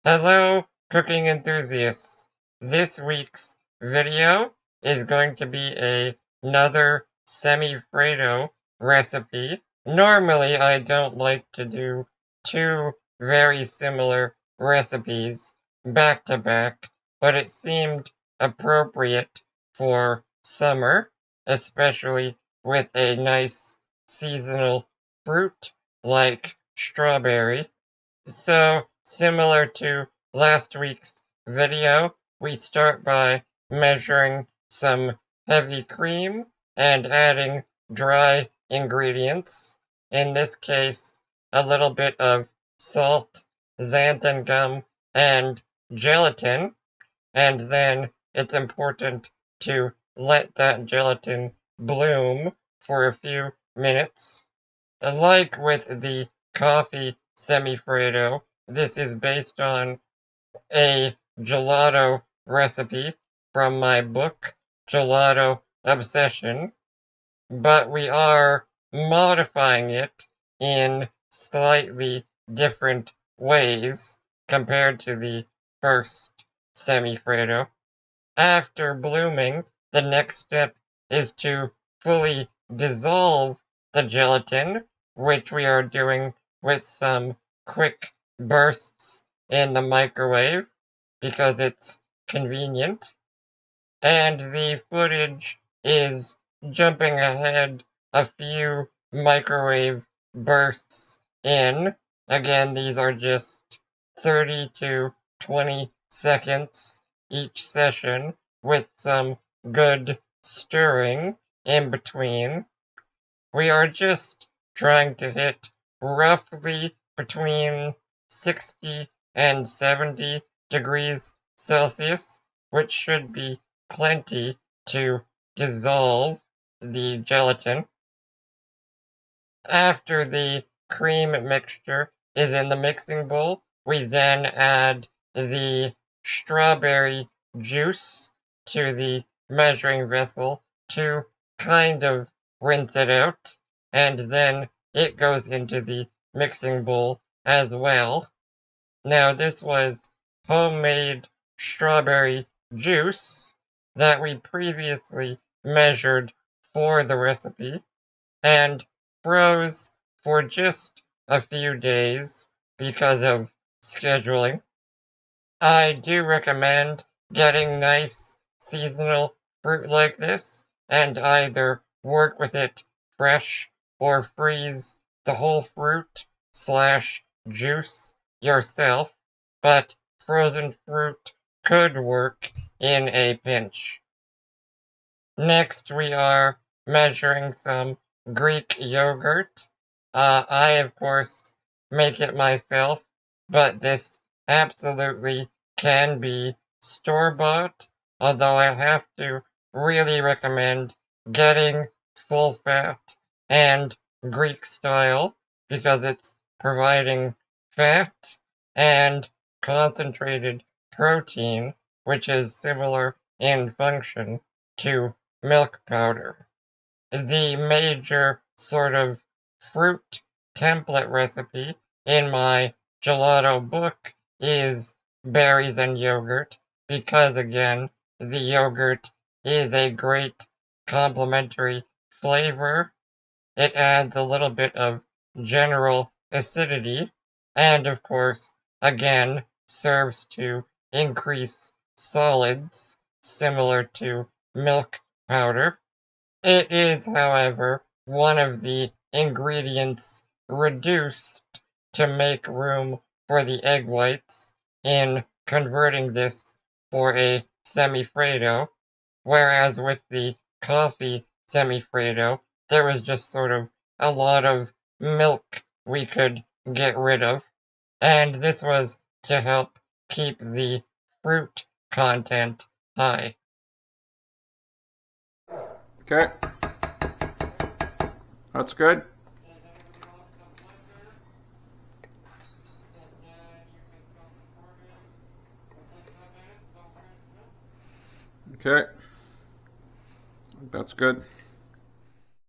Hello, cooking enthusiasts. This week's video is going to be another Semifreddo recipe. Normally, I don't like to do two very similar recipes back to back, but it seemed appropriate for summer, especially with a nice seasonal fruit like strawberry. So, similar to last week's video, we start by measuring some heavy cream and adding dry ingredients. In this case, a little bit of salt, xanthan gum, and gelatin. And then it's important to let that gelatin bloom for a few minutes. Like with the coffee Semifreddo, this is based on a gelato recipe from my book, Gelato Obsession, but we are modifying it in slightly different ways compared to the first Semifreddo. After blooming, the next step is to fully dissolve the gelatin, which we are doing with some quick bursts in the microwave because it's convenient. And the footage is jumping ahead a few microwave bursts in. Again, these are just 30 to 20 seconds each session with some good stirring in between. We are just trying to hit roughly between 60 and 70 degrees Celsius, which should be plenty to dissolve the gelatin. After the cream mixture is in the mixing bowl, we then add the strawberry juice to the measuring vessel to kind of rinse it out, and then it goes into the mixing bowl as well. Now, this was homemade strawberry juice that we previously measured for the recipe and froze for just a few days because of scheduling. I do recommend getting nice seasonal fruit like this and either work with it fresh or freeze the whole fruit slash juice yourself, but frozen fruit could work in a pinch. Next, we are measuring some Greek yogurt. I, of course, make it myself, but this absolutely can be store-bought, although I have to really recommend getting full fat and Greek style because it's providing fat and concentrated protein, which is similar in function to milk powder. The major sort of fruit template recipe in my gelato book is berries and yogurt because, again, the yogurt is a great complementary flavor. It adds a little bit of general acidity and, of course, again, serves to increase solids similar to milk powder. It is, however, one of the ingredients reduced to make room for the egg whites in converting this for a semifreddo, whereas with the coffee semifreddo, there was just sort of a lot of milk we could get rid of, and this was to help keep the fruit content high. Okay, that's good. Okay, that's good.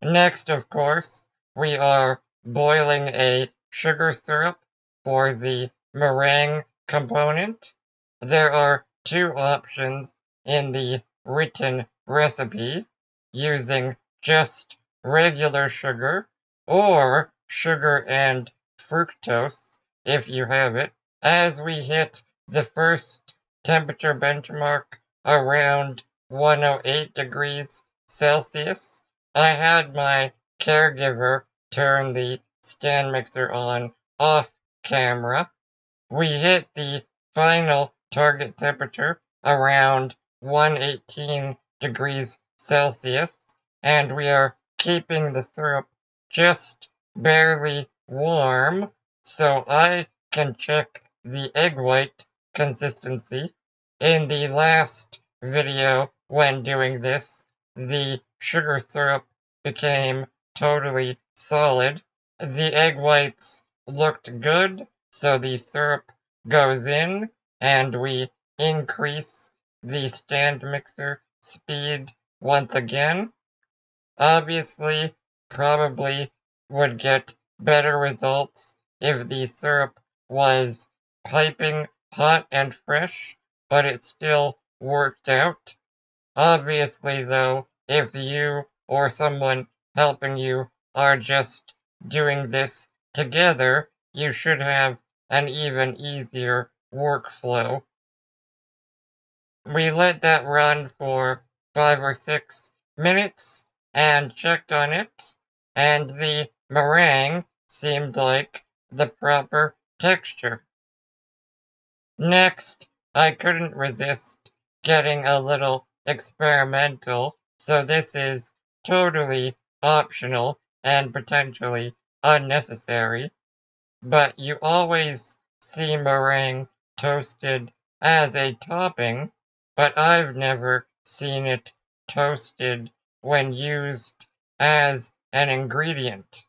Next, of course, we are boiling a sugar syrup for the meringue component. There are two options in the written recipe, using just regular sugar or sugar and fructose if you have it. As we hit the first temperature benchmark around 108 degrees Celsius, I had my caregiver turn the stand mixer on off camera. We hit the final target temperature around 118 degrees Celsius, and we are keeping the syrup just barely warm so I can check the egg white consistency. In the last video, when doing this, the sugar syrup became totally solid. The egg whites looked good, so the syrup goes in and we increase the stand mixer speed once again. Obviously, probably would get better results if the syrup was piping hot and fresh, but it still worked out. Obviously, though, if you or someone helping you are just doing this together, you should have an even easier workflow. We let that run for 5 or 6 minutes and checked on it, and the meringue seemed like the proper texture. Next, I couldn't resist getting a little experimental, so this is totally optional and potentially unnecessary, but you always see meringue toasted as a topping, but I've never seen it toasted when used as an ingredient.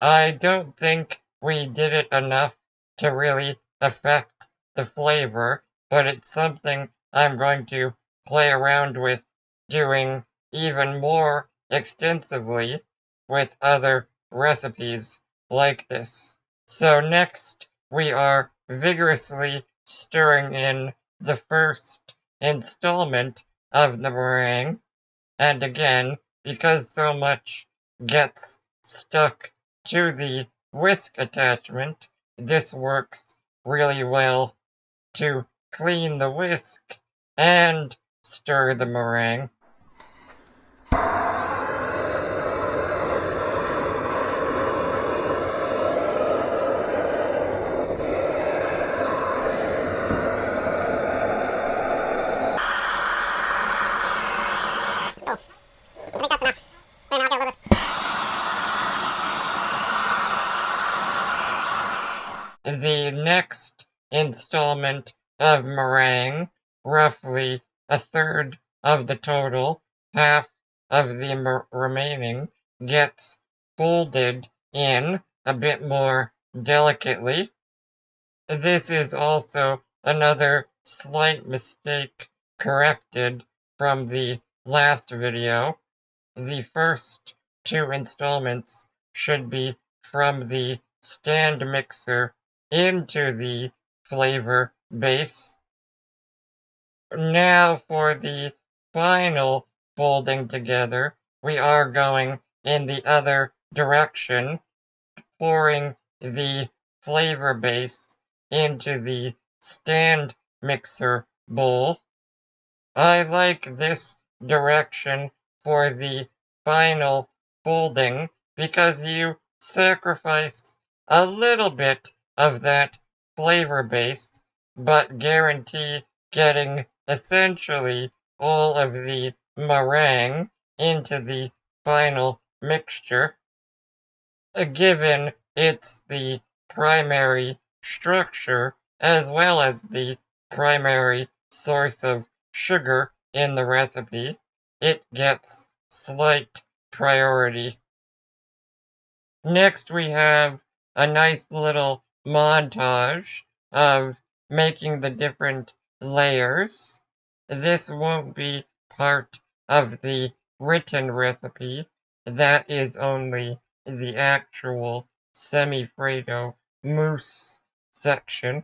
I don't think we did it enough to really affect the flavor, but it's something I'm going to play around with doing even more extensively with other recipes like this. So next, we are vigorously stirring in the first installment of the meringue, and again, because so much gets stuck to the whisk attachment, this works really well to clean the whisk and stir the meringue. The next installment of meringue, roughly a third of the total, half of the remaining, gets folded in a bit more delicately. This is also another slight mistake corrected from the last video. The first two installments should be from the stand mixer into the flavor base. Now for the final folding together, we are going in the other direction, pouring the flavor base into the stand mixer bowl. I like this direction for the final folding because you sacrifice a little bit of that flavor base, but guarantee getting essentially all of the meringue into the final mixture. Given it's the primary structure as well as the primary source of sugar in the recipe, it gets slight priority. Next, we have a nice little montage of making the different layers. This won't be part of the written recipe. That is only the actual Semifreddo mousse section.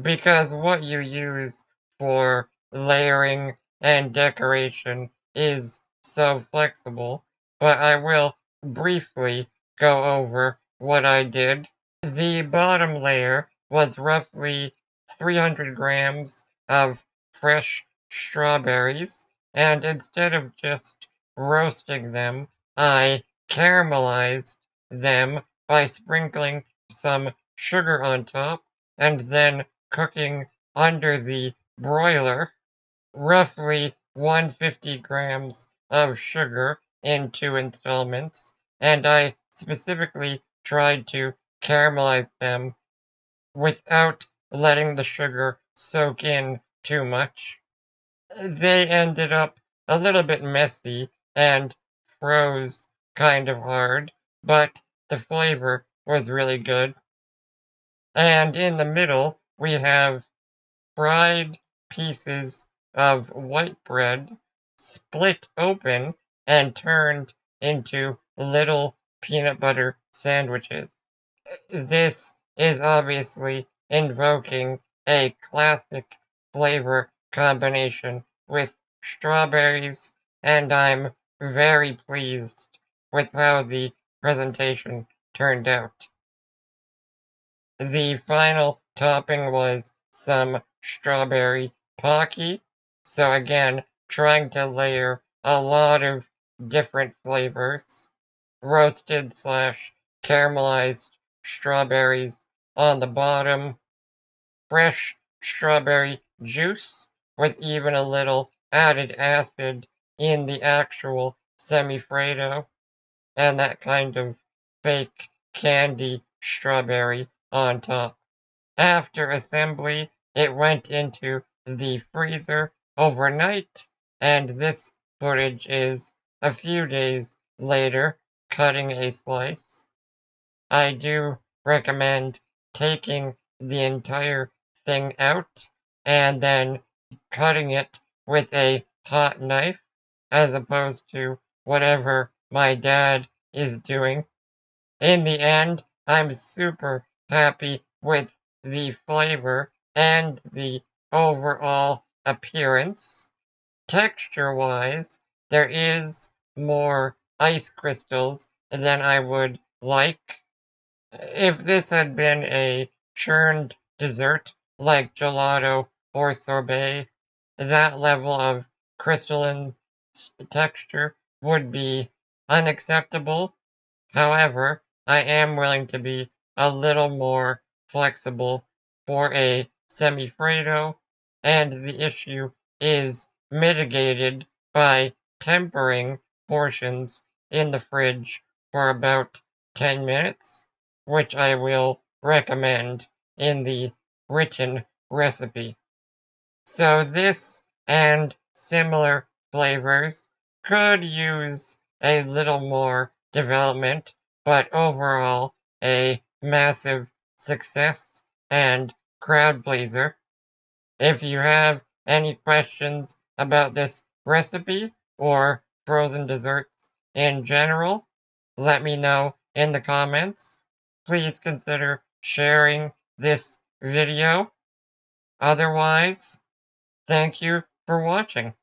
because what you use for layering and decoration is so flexible, but I will briefly go over what I did. The bottom layer was roughly 300 grams of fresh strawberries, and instead of just roasting them, I caramelized them by sprinkling some sugar on top and then cooking under the broiler. Roughly 150 grams of sugar in 2 installments, and I specifically tried to caramelize them without letting the sugar soak in too much. They ended up a little bit messy and froze kind of hard, but the flavor was really good. And in the middle, we have fried pieces of white bread split open and turned into little peanut butter sandwiches. This is obviously invoking a classic flavor combination with strawberries, and I'm very pleased with how the presentation turned out. The final topping was some strawberry pocky. So again, trying to layer a lot of different flavors. Roasted slash caramelized strawberries on the bottom. Fresh strawberry juice with even a little added acid in the actual Semifreddo, and that kind of fake candy strawberry on top. After assembly, it went into the freezer overnight, and this footage is a few days later cutting a slice. I do recommend taking the entire thing out and then cutting it with a hot knife as opposed to whatever my dad is doing. In the end, I'm super happy with the flavor and the overall appearance. Texture-wise, there is more ice crystals than I would like. If this had been a churned dessert like gelato or sorbet, that level of crystalline texture would be unacceptable. However, I am willing to be a little more flexible for a Semifreddo, and the issue is mitigated by tempering portions in the fridge for about 10 minutes, which I will recommend in the written recipe. So this and similar flavors could use a little more development, but overall a massive success and crowd pleaser. If you have any questions about this recipe or frozen desserts in general, let me know in the comments. Please consider sharing this video. Otherwise, thank you for watching.